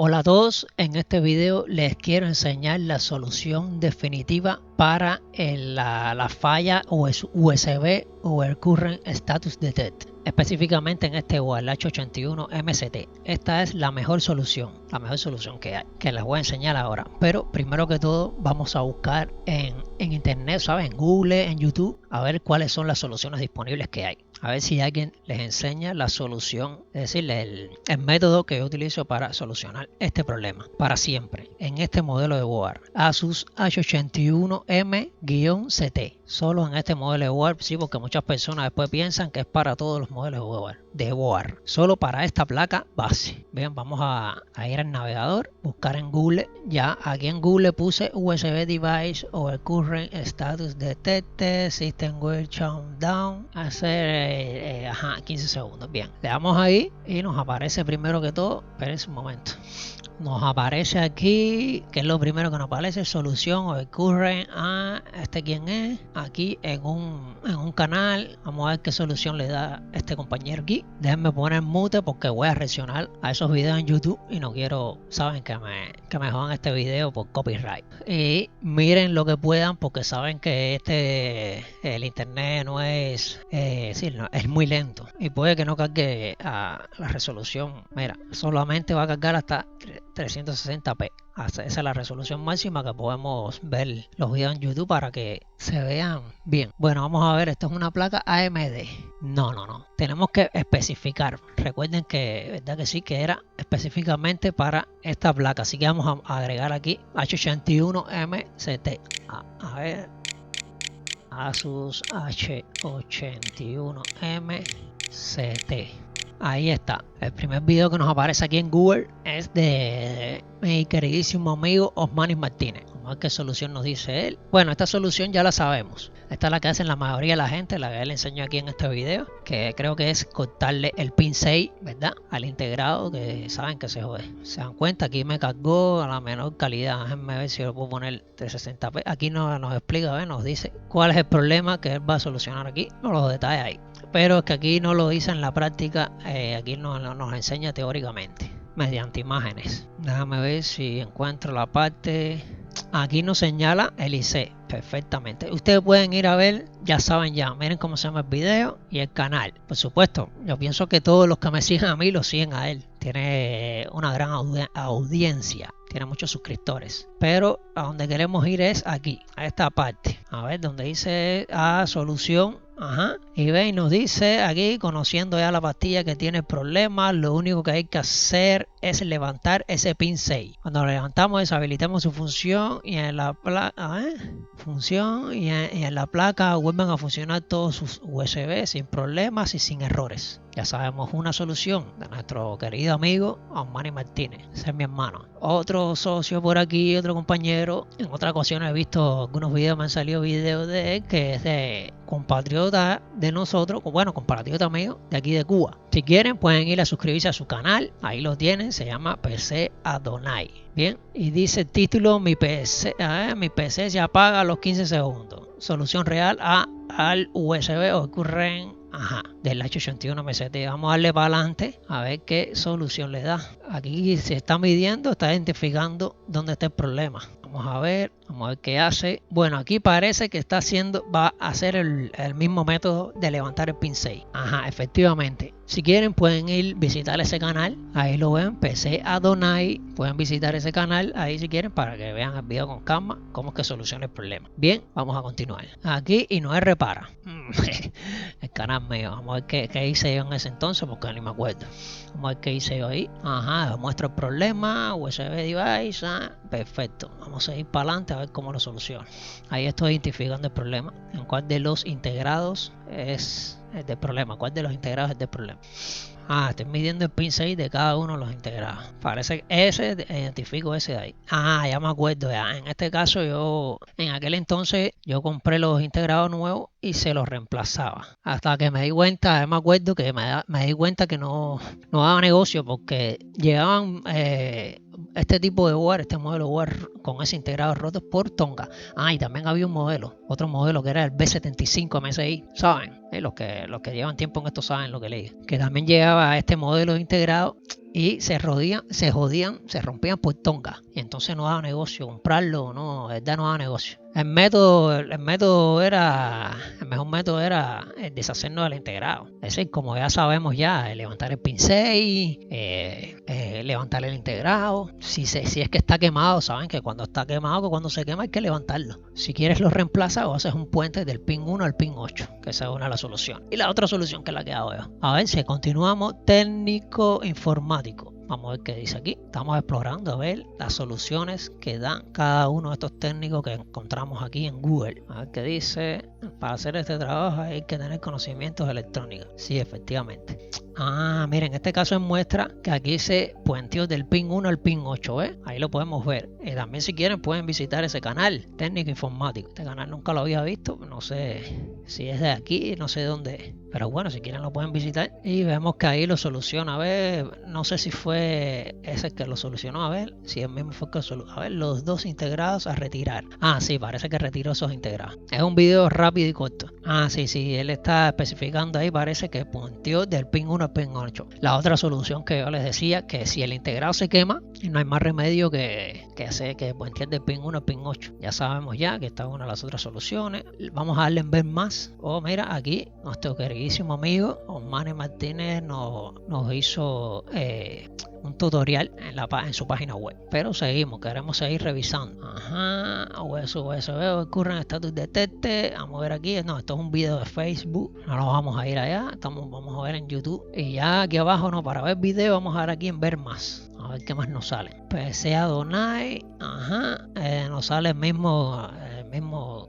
Hola a todos, en este video les quiero enseñar la solución definitiva para la falla USB o el Current Status Detect, específicamente en este board H81 MCT. Esta es la mejor solución que hay, que les voy a enseñar ahora. Pero primero que todo vamos a buscar en internet, ¿sabes? En Google, en YouTube, a ver cuáles son las soluciones disponibles que hay. A ver si alguien les enseña la solución, es decir, el método que yo utilizo para solucionar este problema para siempre en este modelo de board Asus H81M-CT. Solo en este modelo de board, sí, porque muchas personas después piensan que es para todos los modelos de board. Solo para esta placa base. Bien, vamos a ir al navegador, buscar en Google. Ya aquí en Google puse USB device o el Current Status Detect System will Countdown. Hacer 15 segundos. Bien, le damos ahí y nos aparece primero que todo. Espérense un momento. Nos aparece aquí, que es lo primero que nos aparece, solución o el current a quién es, aquí en un canal. Vamos a ver qué solución le da este compañero aquí. Déjenme poner mute porque voy a reaccionar a esos videos en YouTube y no quiero, saben, que me jodan este video por copyright. Y miren lo que puedan porque saben que el internet no es, es muy lento y puede que no cargue a la resolución. Mira, solamente va a cargar hasta 360p. Esa es la resolución máxima que podemos ver los videos en YouTube para que se vean bien. Bueno, vamos a ver, esto es una placa AMD. No. Tenemos que especificar. Recuerden que, verdad que sí, que era específicamente para esta placa. Así que vamos a agregar aquí H81MCT. A ver. Asus H81MCT. Ahí está. El primer video que nos aparece aquí en Google es de mi queridísimo amigo Osmanis Martínez. Vamos a ver qué solución nos dice él. Bueno, esta solución ya la sabemos. Esta es la que hacen la mayoría de la gente, la que él enseñó aquí en este video, que creo que es cortarle el pin 6, ¿verdad? Al integrado, que saben que se jode. Se dan cuenta, aquí me cargó a la menor calidad. Déjenme ver si lo puedo poner 360p. Aquí nos explica, nos dice cuál es el problema que él va a solucionar aquí. No los detalles ahí. Pero es que aquí no lo dice en la práctica, aquí nos enseña teóricamente, mediante imágenes. Déjame ver si encuentro la parte. Aquí nos señala el IC perfectamente. Ustedes pueden ir a ver, ya saben ya, miren cómo se llama el video y el canal. Por supuesto, yo pienso que todos los que me siguen a mí lo siguen a él. Tiene una gran audiencia. Tiene muchos suscriptores. Pero a donde queremos ir es aquí, a esta parte. A ver, donde dice solución. Y ve y nos dice aquí, conociendo ya la pastilla que tiene el problema, lo único que hay que hacer es levantar ese pin 6. Cuando lo levantamos, deshabilitamos su función y en la placa vuelven a funcionar todos sus USB sin problemas y sin errores. Ya sabemos una solución de nuestro querido amigo Osmanis Martínez. Ese es mi hermano. Otro socio por aquí, otro compañero. En otras ocasiones he visto algunos videos, me han salido videos de él que es de compatriota de nosotros, bueno, compatriota mío de aquí de Cuba. Si quieren pueden ir a suscribirse a su canal, ahí lo tienen, se llama PC Adonai. Bien, y dice el título, mi PC se apaga a los 15 segundos. Solución real al USB o current del H81 MCT. Vamos a darle para adelante a ver qué solución le da. Aquí se está midiendo, está identificando dónde está el problema. Vamos a ver qué hace. Bueno, aquí parece que va a hacer el mismo método de levantar el pin 6. Efectivamente. Si quieren pueden ir visitar ese canal, ahí lo ven, PC Adonai, pueden visitar ese canal ahí si quieren para que vean el video con calma, cómo es que soluciona el problema. Bien, vamos a continuar. Aquí y no es repara. El canal mío, vamos a ver qué hice yo en ese entonces porque ni me acuerdo. Vamos a ver qué hice yo ahí. Muestro el problema, USB device, perfecto. Vamos a ir para adelante a ver cómo lo soluciono. Ahí estoy identificando el problema, en cuál de los integrados es el del problema, cuál de los integrados es del problema. Estoy midiendo el pin 6 de cada uno de los integrados. Parece que identifico ese de ahí. Ya me acuerdo ya. En este caso en aquel entonces yo compré los integrados nuevos y se los reemplazaba. Hasta que me di cuenta, me acuerdo que me di cuenta que no daba negocio porque llegaban este tipo de board, este modelo board con ese integrado roto por Tonga. Y también había otro modelo que era el B75 MSI, ¿saben? Los que llevan tiempo en esto saben lo que le digo. Que también llegaba a este modelo integrado y se rompían por tonga. Y entonces no daba negocio comprarlo, no, de verdad no daba negocio. El mejor método era el deshacernos del integrado. Es decir, como ya sabemos ya, levantar el pin 6, levantar el integrado. Si es que está quemado, saben que cuando está quemado, que cuando se quema hay que levantarlo. Si quieres lo reemplazas o haces un puente del pin 1 al pin 8, que esa es una de las soluciones. Y la otra solución que es la que hago yo. A ver si continuamos, técnico informático. Vamos a ver qué dice aquí. Estamos explorando a ver las soluciones que dan cada uno de estos técnicos que encontramos aquí en Google. A ver qué dice. Para hacer este trabajo hay que tener conocimientos electrónicos. Sí, efectivamente. Miren, en este caso muestra que aquí dice puenteo del pin 1 al pin 8, ¿eh? Ahí lo podemos ver. También si quieren pueden visitar ese canal, técnico informático. Este canal nunca lo había visto, no sé si es de aquí, no sé dónde. Pero bueno, si quieren lo pueden visitar y vemos que ahí lo soluciona. A ver, no sé si fue ese que lo solucionó. A ver, si el mismo fue que lo solucionó. A ver, los dos integrados a retirar. Sí, parece que retiró esos integrados. Es un video rápido y corto. Sí, él está especificando ahí, parece que punteó del pin 1 al pin 8. La otra solución que yo les decía, que si el integrado se quema, no hay más remedio que puntear del pin 1 al pin 8. Ya sabemos ya que esta es una de las otras soluciones. Vamos a darle en ver más. Mira, aquí nuestro queridísimo amigo Osmani Martínez nos hizo un tutorial en su página web. Pero queremos seguir revisando. USB ocurre en status detecte. Vamos a ver aquí. No, esto es un video de Facebook. No nos vamos a ir allá. Vamos a ver en YouTube. Y ya aquí abajo, para ver video, vamos a dar aquí en ver más. A ver qué más nos sale. PCA Donai. Nos sale el mismo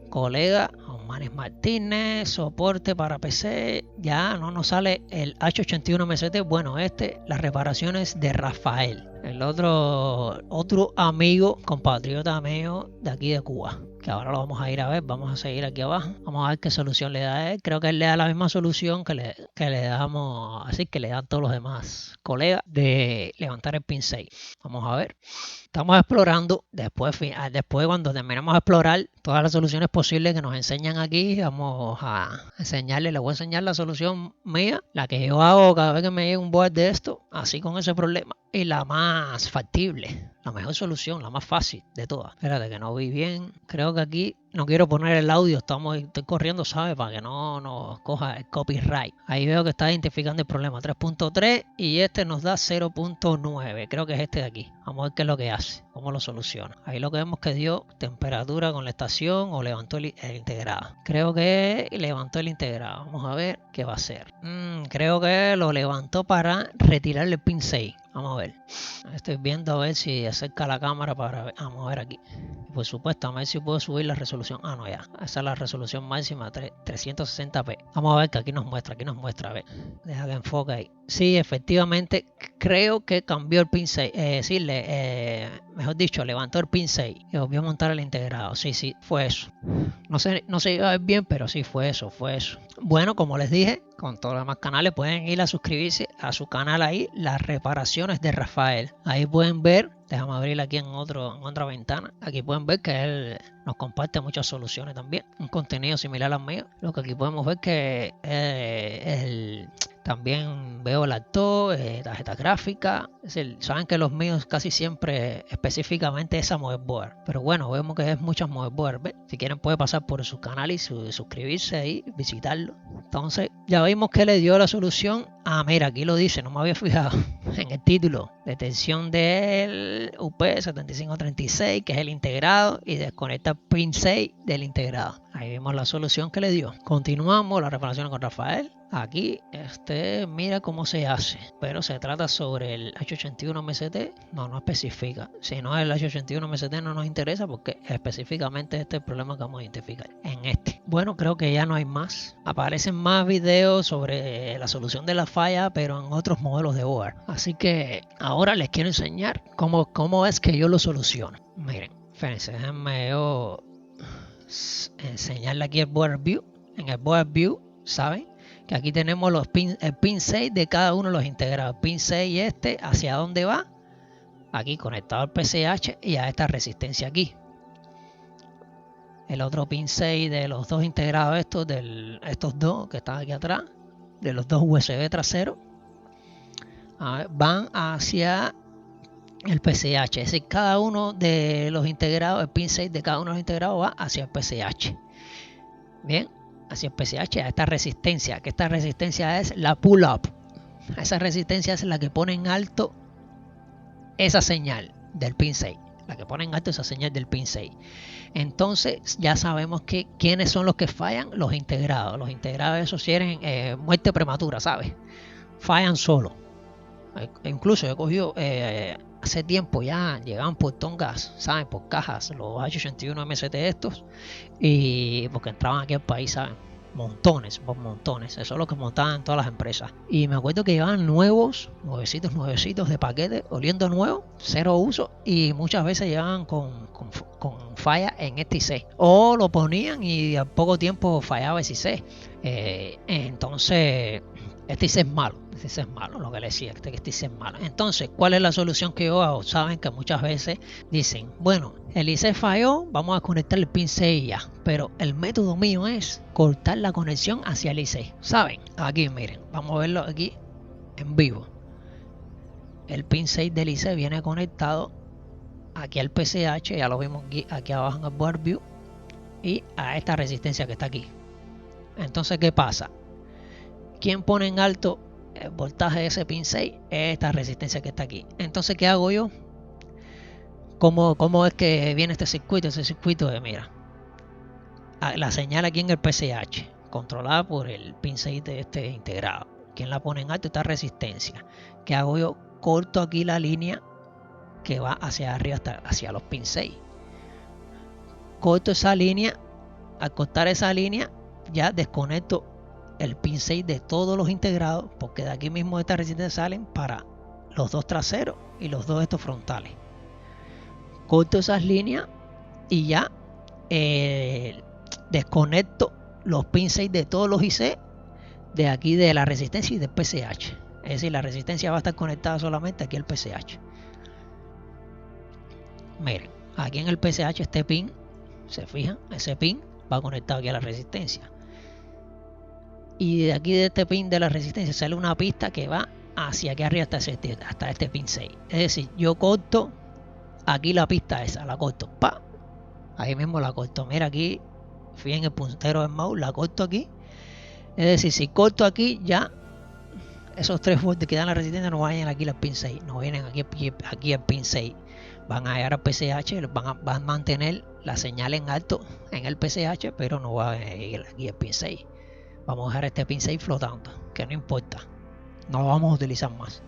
colega, Osmani Martínez, soporte para PC. Ya no nos sale el H81 MCT. Bueno, las reparaciones de Rafael, el otro amigo, compatriota mío de aquí de Cuba, que ahora lo vamos a ir a ver. Vamos a seguir aquí abajo, vamos a ver qué solución le da a él. Creo que él le da la misma solución que le damos, así que le dan todos los demás colegas, de levantar el pin 6. Vamos a ver. Estamos explorando. Después cuando terminemos de explorar todas las soluciones posibles que nos enseñan aquí, vamos a enseñarle. Les voy a enseñar la solución mía, la que yo hago cada vez que me llega un board de esto, así con ese problema, y la más factible, la mejor solución, la más fácil de todas. Espérate que no vi bien. Creo que aquí no quiero poner el audio, estoy corriendo, ¿sabes? Para que no nos coja el copyright. Ahí veo que está identificando el problema 3.3 y nos da 0.9. Creo que es este de aquí. Vamos a ver qué es lo que hace, cómo lo soluciona. Ahí lo que vemos que dio temperatura con la estación o levantó el integrado. Creo que levantó el integrado. Vamos a ver qué va a hacer. Creo que lo levantó para retirarle el pin 6. Vamos a ver. Estoy viendo a ver si acerca la cámara para ver. Vamos a ver aquí. Por supuesto, a ver si puedo subir la resolución. No, ya. Esa es la resolución máxima, 360p. Vamos a ver que aquí nos muestra. A ver. Deja que enfoque ahí. Sí, efectivamente, creo que cambió el pin 6. Mejor dicho, levantó el pin 6 y volvió a montar el integrado. Sí, fue eso. No se iba a ver bien, pero sí, fue eso. Bueno, como les dije, con todos los demás canales pueden ir a suscribirse a su canal ahí, las reparaciones de Rafael. Ahí pueden ver, déjame abrir aquí en otra ventana. Aquí pueden ver que él nos comparte muchas soluciones también, un contenido similar al mío. Lo que aquí podemos ver que también veo el actor, tarjeta gráfica. Es decir, saben que los míos casi siempre específicamente es a motherboard. Pero bueno, vemos que es muchas motherboard. ¿Ves? Si quieren puede pasar por su canal y suscribirse ahí, visitarlo. Entonces ya vimos que le dio la solución. Mira, aquí lo dice, no me había fijado en el título. Detención del UP7536, que es el integrado, y desconecta pin 6 del integrado. Ahí vimos la solución que le dio. Continuamos la reparación con Rafael. Aquí, mira cómo se hace, pero se trata sobre el H81 MCT, no especifica. Si no es el H81 MCT no nos interesa porque específicamente este es el problema que vamos a identificar en Bueno, creo que ya no hay más. Aparecen más videos sobre la solución de la falla, pero en otros modelos de board. Así que ahora les quiero enseñar cómo es que yo lo soluciono. Miren, fíjense, déjenme yo enseñarle aquí el board view. En el board view, ¿saben? Que aquí tenemos el pin 6 de cada uno de los integrados. Pin 6 hacia dónde va. Aquí conectado al PCH y a esta resistencia aquí. El otro pin 6 de los dos integrados estos dos que están aquí atrás. De los dos USB traseros. van hacia el PCH. Es decir, cada uno de los integrados, el pin 6 de cada uno de los integrados va hacia el PCH. Bien, hacia el PCH, a esta resistencia, que esta resistencia es la pull-up. Esa resistencia es la que pone en alto esa señal del pin 6. La que pone en alto esa señal del pin 6. Entonces ya sabemos que quiénes son los que fallan, los integrados. Los integrados esos quieren muerte prematura, ¿sabes? Fallan solo. Incluso he cogido hace tiempo ya, llegaban por tongas, ¿saben? Por cajas, los H81 MST estos. Y porque entraban aquí al país, ¿saben? Montones, por montones. Eso es lo que montaban todas las empresas. Y me acuerdo que llevaban nuevecitos de paquete, oliendo nuevo, cero uso. Y muchas veces llevaban con falla en este IC. O lo ponían y a poco tiempo fallaba ese IC. Entonces, este IC es malo. Este IC es malo, lo que le decía, este IC es malo. Entonces, ¿cuál es la solución que yo hago? Saben que muchas veces dicen, bueno, el IC falló, vamos a conectar el pin 6 ya. Pero el método mío es cortar la conexión hacia el IC. ¿Saben? Aquí, miren, vamos a verlo aquí en vivo. El pin 6 del IC viene conectado aquí al PCH, ya lo vimos aquí abajo en el board view, y a esta resistencia que está aquí. Entonces, ¿qué pasa? ¿Quién pone en alto el voltaje de ese pin 6? Esta resistencia que está aquí. Entonces, ¿qué hago yo? ¿Cómo es que viene este circuito? Ese circuito de, mira, la señal aquí en el PCH, controlada por el pin 6 de este integrado. ¿Quién la pone en alto? Esta resistencia. ¿Qué hago yo? Corto aquí la línea que va hacia arriba, hacia los pin 6. Corto esa línea. Al cortar esa línea, ya desconecto el pin 6 de todos los integrados, porque de aquí mismo de esta resistencia salen para los dos traseros y los dos estos frontales. Corto esas líneas y ya desconecto los pin 6 de todos los IC de aquí de la resistencia y del PCH. Es decir, la resistencia va a estar conectada solamente aquí al PCH. Miren, aquí en el PCH este pin, se fijan, ese pin va conectado aquí a la resistencia. Y de aquí de este pin de la resistencia sale una pista que va hacia aquí arriba hasta este pin 6. Es decir, yo corto aquí la pista esa, la corto. ¡Pa! Ahí mismo la corto. Mira aquí, fíjense el puntero del mouse, la corto aquí. Es decir, si corto aquí, ya esos 3 volts que dan la resistencia no vayan aquí al pin 6. No vienen aquí al pin 6. Van a llegar al PCH, van a mantener la señal en alto en el PCH, pero no va a ir aquí al pin 6. Vamos a dejar este pin 6 flotando, que no importa. No lo vamos a utilizar más.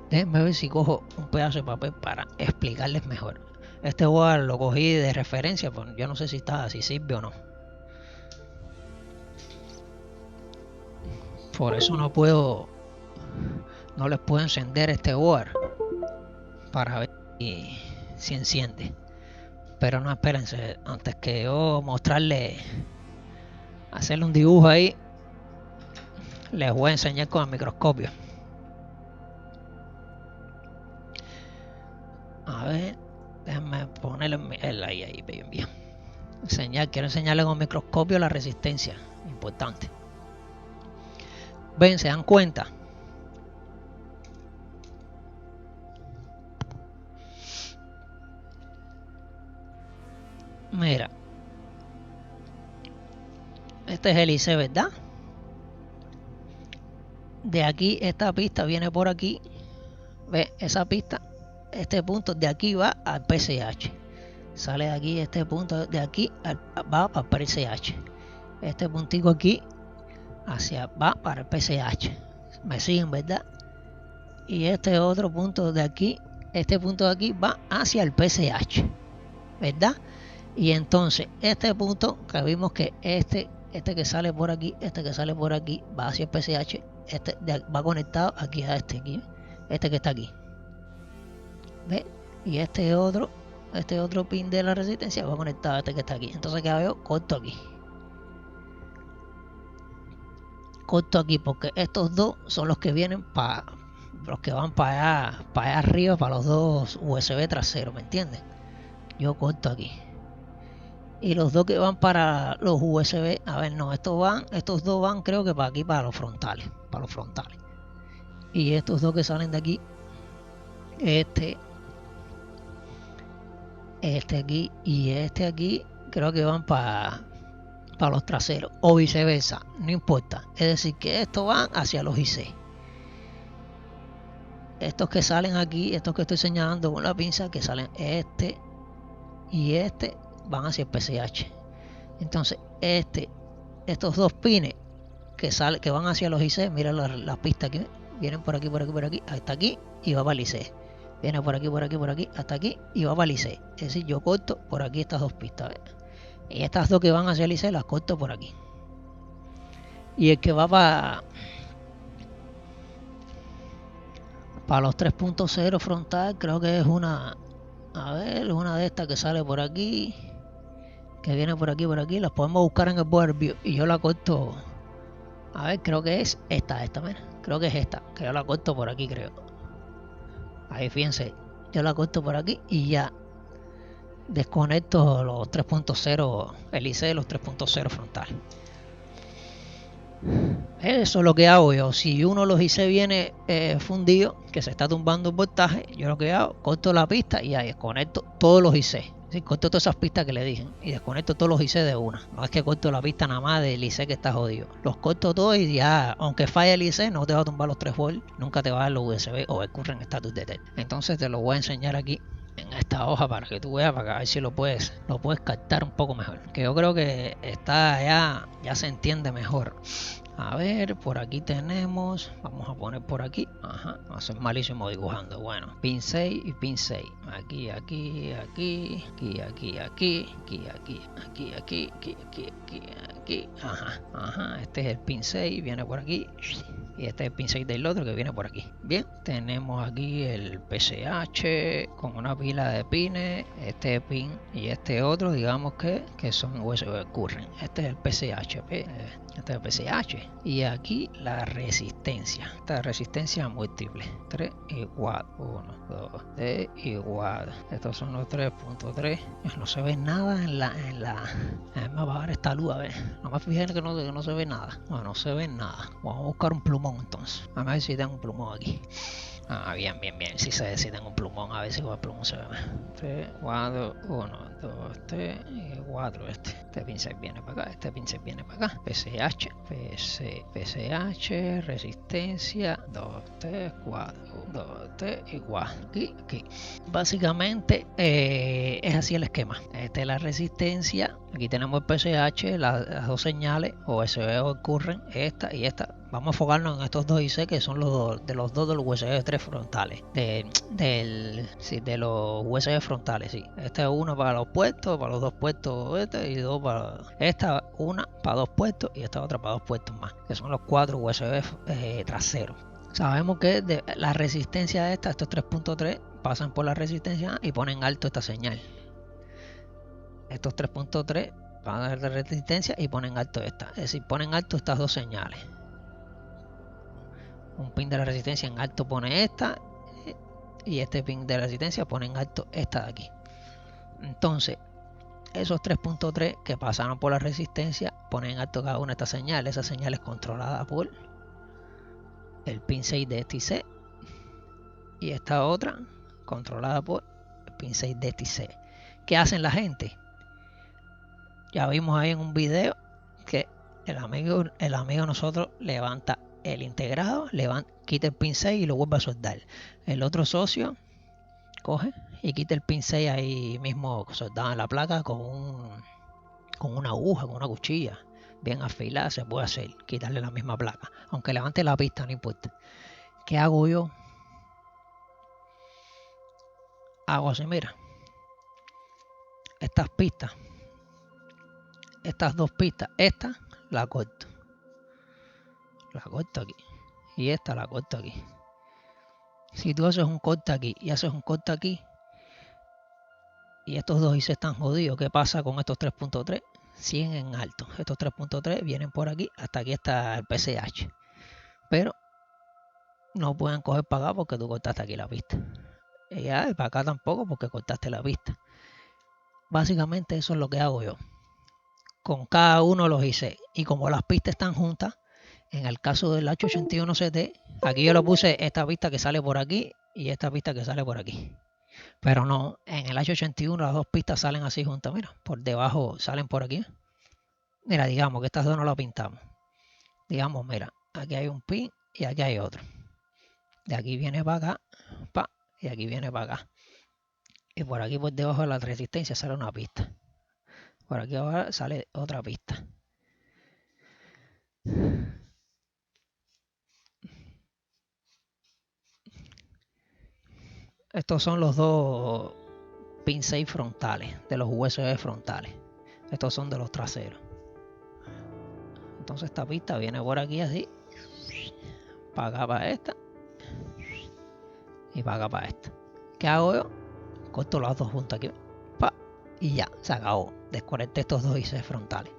Déjenme ver si cojo un pedazo de papel para explicarles mejor. Este board lo cogí de referencia, pues yo no sé si sirve o no. Por eso no les puedo encender este board para ver si enciende. Pero no, espérense, antes que yo hacerle un dibujo ahí, les voy a enseñar con el microscopio. A ver, déjenme ponerle ahí, bien. Quiero enseñarle con el microscopio la resistencia, importante. Ven, ¿se dan cuenta? Mira, este es el IC, ¿verdad? De aquí, esta pista viene por aquí. Ve, esa pista, este punto de aquí va al PCH. Sale de aquí, este punto de aquí va para el PCH. Este puntico aquí va para el PCH. Me siguen, ¿verdad? Y este otro punto de aquí, este punto de aquí va hacia el PCH, ¿verdad? Y entonces este punto que vimos que este que sale por aquí, va hacia el PCH, va conectado aquí a este que está aquí, ¿ves? Y este otro pin de la resistencia va conectado a este que está aquí. Entonces, ¿qué hago yo? Corto aquí porque estos dos son los que vienen los que van para allá arriba, para los dos USB traseros, ¿me entienden? Yo corto aquí. Y los dos que van para los USB, a ver, no, estos dos van creo que para aquí, para los frontales. Y estos dos que salen de aquí, este aquí y este aquí, creo que van para los traseros o viceversa, no importa. Es decir, que estos van hacia los IC. Estos que salen aquí, estos que estoy señalando con la pinza, que salen este y este, van hacia el PCH. Entonces, estos dos pines que van hacia los IC, mira la pista aquí, vienen por aquí, hasta aquí y va para el IC. Viene por aquí, hasta aquí y va para el IC. Es decir, yo corto por aquí estas dos pistas. ¿Ves? Y estas dos que van hacia el IC las corto por aquí. Y el que va para los 3.0 frontal, creo que es una, a ver, una de estas que sale por aquí, que viene por aquí, las podemos buscar en el Board View y yo la corto. A ver, creo que es esta, mira. Creo que es esta, que yo la corto por aquí, creo. Ahí fíjense, yo la corto por aquí y ya desconecto los 3.0 el IC de los 3.0 frontal. Eso es lo que hago yo. Si uno de los IC viene fundido, que se está tumbando el voltaje, yo lo que hago, corto la pista y ahí desconecto todos los IC. Sí, corto todas esas pistas que le dije y desconecto todos los IC de una. No es que corto la pista nada más del IC que está jodido. Los corto todos y ya, aunque falle el IC, no te va a tumbar los 3 volts, nunca te va a dar los USB o el current status detect. Entonces te lo voy a enseñar aquí en esta hoja para que tú veas, para que a ver si lo puedes captar un poco mejor. Que yo creo que está ya se entiende mejor. A ver, por aquí tenemos, vamos a poner por aquí, ajá, va a ser malísimo dibujando, bueno, pin 6 y pin 6, aquí, ajá, este es el pin 6, viene por aquí, y este es el pin 6 del otro que viene por aquí. Bien, tenemos aquí el PCH con una pila de pines, este pin y este otro, digamos que son USB current. Este es el PCH, este es el PCH. Y aquí la resistencia, esta resistencia múltiple, 3 igual, 1, 2, 3 igual. Estos son los 3.3. No se ve nada en la me va a bajar esta luz, a ver. No me fijé que no se ve nada. No se ve nada. Vamos a buscar un plumón entonces. A ver si tengo un plumón aquí. Ah, bien. Si tengo un plumón, a ver si con el plumón se ve más. 3, 4, 1, 2, 3 y 4. Este pincel viene para acá, este pincel viene para acá. PCH, resistencia, 2, 3, 4, 2, 3, igual. Aquí. Básicamente es así el esquema. Esta es la resistencia. Aquí tenemos el PCH, las dos señales, USB o current, esta y esta. Vamos a enfocarnos en estos dos IC que son los de los USB 3 frontales. De los USB frontales, sí. Este es uno para los puestos, para los dos puestos y dos para... Esta una para dos puestos y esta otra para dos puestos más, que son los 4 USB traseros. Sabemos que la resistencia de estos 3.3 pasan por la resistencia y ponen alto esta señal. Estos 3.3 van a dar de resistencia y ponen alto esta. Es decir, ponen alto estas dos señales. Un pin de la resistencia en alto pone esta y este pin de la resistencia pone en alto esta de aquí. Entonces, esos 3.3 que pasaron por la resistencia ponen en alto cada una de estas señales. Esa señal es controlada por el pin 6 de este IC y esta otra controlada por el pin 6 de este IC. ¿Qué hacen la gente? Ya vimos ahí en un video que el amigo de nosotros levanta el integrado, quita el pin 6 y lo vuelve a soldar. El otro socio coge y quita el pin 6 ahí mismo soldado en la placa con una aguja, con una cuchilla bien afilada, se puede hacer, quitarle la misma placa, aunque levante la pista no importa. ¿Qué hago yo? Hago así, mira, estas pistas, estas dos pistas, esta la corto aquí y esta la corto aquí. Si tú haces un corte aquí y haces un corte aquí y estos dos IC están jodidos, ¿qué pasa con estos 3.3? Siguen en alto. Estos 3.3 vienen por aquí, hasta aquí está el PCH. Pero no pueden coger para acá porque tú cortaste aquí la pista. Y ya, para acá tampoco porque cortaste la pista. Básicamente eso es lo que hago yo con cada uno de los IC. Y como las pistas están juntas, En el caso del H81CT, aquí yo lo puse esta pista que sale por aquí y esta pista que sale por aquí. Pero no, en el H81 las dos pistas salen así juntas, mira, por debajo salen por aquí. Mira, digamos que estas dos no las pintamos. Digamos, mira, aquí hay un pin y aquí hay otro. De aquí viene para acá, y aquí viene para acá. Y por aquí por debajo de la resistencia sale una pista. Por aquí ahora sale otra pista. Estos son los dos pin 6 frontales, de los USB frontales. Estos son de los traseros. Entonces esta pista viene por aquí así, para acá para esta, y para acá para esta. ¿Qué hago yo? Corto las dos juntas aquí, y ya, se acabó. Desconecté estos dos IC frontales.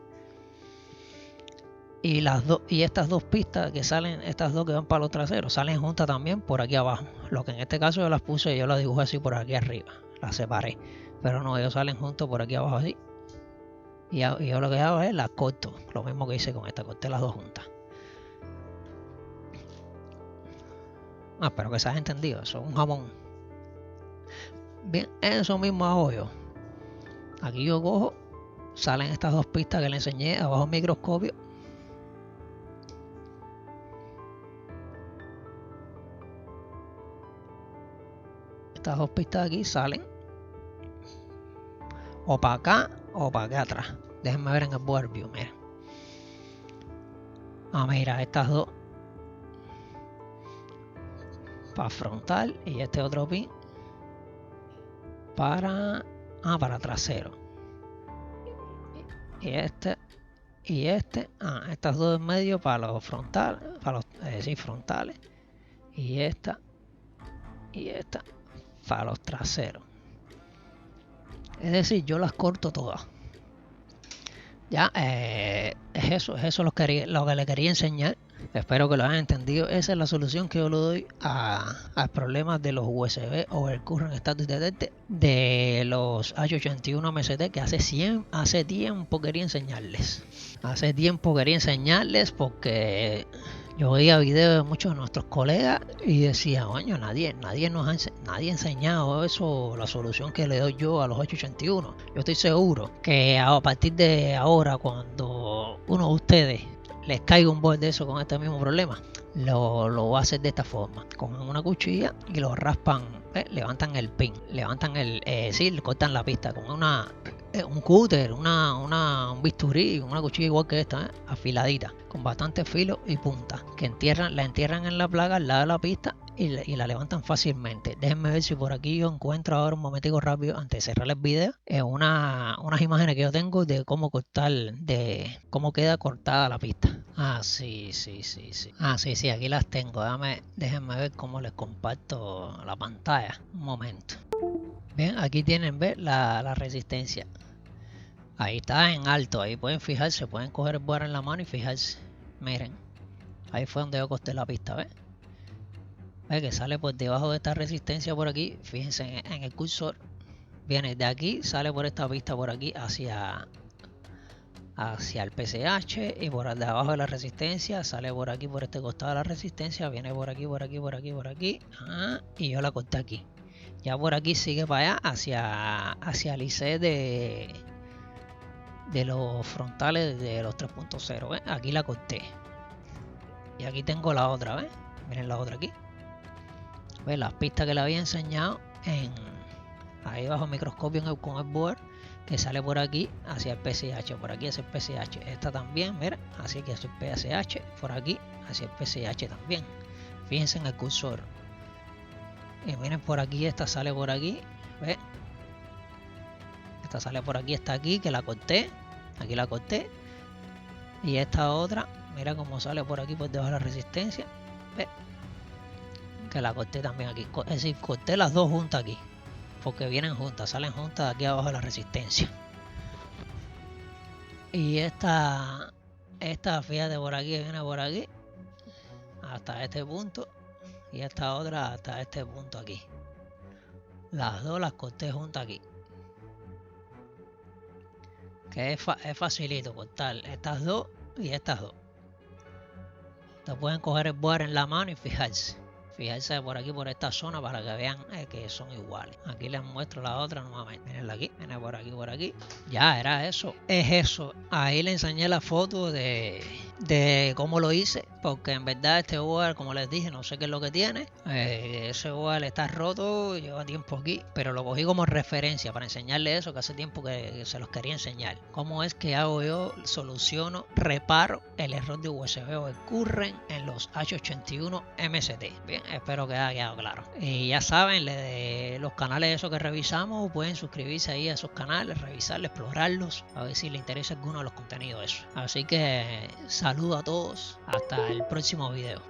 Y estas dos pistas que salen, estas dos que van para los traseros, salen juntas también por aquí abajo. Lo que en este caso yo las puse, yo las dibujé así por aquí arriba, las separé. Pero no, ellos salen juntos por aquí abajo así. Y yo lo que hago es las corto, lo mismo que hice con esta, corté las dos juntas. Espero que se haya entendido, eso es un jamón. Bien, eso mismo hago yo. Aquí yo cojo, salen estas dos pistas que le enseñé abajo el microscopio. Estas dos pistas de aquí salen o para acá o para acá atrás. Déjenme ver en el board view, miren. Mira, estas dos para frontal y este otro pin para trasero. Y estas dos en medio para los frontales, frontales. Y esta para los traseros. Es decir, yo las corto todas. Ya, es eso lo que le quería enseñar. Espero que lo hayan entendido. Esa es la solución que yo le doy al problema de los USB Overcurrent Status Detector de los H81 MCT, que hace tiempo quería enseñarles. Hace tiempo quería enseñarles porque yo veía videos de muchos de nuestros colegas y decía, coño, nadie ha enseñado eso, la solución que le doy yo a los 881. Yo estoy seguro que a partir de ahora, cuando uno de ustedes les caiga un board de eso con este mismo problema, lo va a hacer de esta forma, con una cuchilla y lo raspan, levantan el pin, levantan cortan la pista con un cúter, un bisturí, una cuchilla igual que esta, afiladita, con bastante filo y punta, que la entierran en la placa al lado de la pista y la levantan fácilmente. Déjenme ver si por aquí yo encuentro ahora un momentico rápido, antes de cerrar el video, unas imágenes que yo tengo de cómo cómo queda cortada la pista. Sí. Sí, aquí las tengo. Déjenme ver cómo les comparto la pantalla. Un momento. Bien, aquí tienen, la resistencia. Ahí está en alto, ahí pueden fijarse, pueden coger el board en la mano y fijarse. Miren, ahí fue donde yo corté la pista, ¿ves? ¿Ves que sale por debajo de esta resistencia por aquí? Fíjense en el cursor. Viene de aquí, sale por esta pista por aquí hacia el PCH y por debajo de la resistencia sale por aquí, por este costado de la resistencia, viene por aquí, y yo la corté aquí. Ya por aquí sigue para allá hacia el IC de los frontales de los 3.0, ¿ves? Aquí la corté. Y aquí tengo la otra, ¿ves? Miren la otra aquí. ¿Ves? Las pistas que le había enseñado ahí bajo el microscopio con el board, que sale por aquí hacia el PCH, por aquí hacia el PCH. Esta también, mira, hacia aquí hacia el PCH, por aquí hacia el PCH también. Fíjense en el cursor. Y miren por aquí, esta sale por aquí, ¿ves? Esta sale por aquí, está aquí, que la corté. Aquí la corté. Y esta otra, mira cómo sale por aquí por debajo de la resistencia. ¿Ves? Que la corté también aquí. Es decir, corté las dos juntas aquí. Porque vienen juntas, salen juntas aquí abajo de la resistencia. Y esta fíjate por aquí, viene por aquí. Hasta este punto. Y esta otra hasta este punto aquí. Las dos las corté juntas aquí. Que es facilito cortar estas dos y estas dos. Te pueden coger el board en la mano y fijarse por aquí, por esta zona, para que vean que son iguales. Aquí les muestro la otra nuevamente. Miren aquí, miren por aquí. Ya, era eso. Es eso. Ahí le enseñé la foto de cómo lo hice, porque en verdad este board, como les dije, no sé qué es lo que tiene. Ese board está roto, lleva tiempo aquí, pero lo cogí como referencia para enseñarle eso, que hace tiempo que se los quería enseñar. Cómo es que hago yo, soluciono, reparo el error de USB o el current en los H81 MST. Bien, espero que haya quedado claro. Y ya saben, los canales esos que revisamos, pueden suscribirse ahí a esos canales, revisarlos, explorarlos, a ver si les interesa alguno de los contenidos de eso. Así que saludo a todos, hasta el próximo video.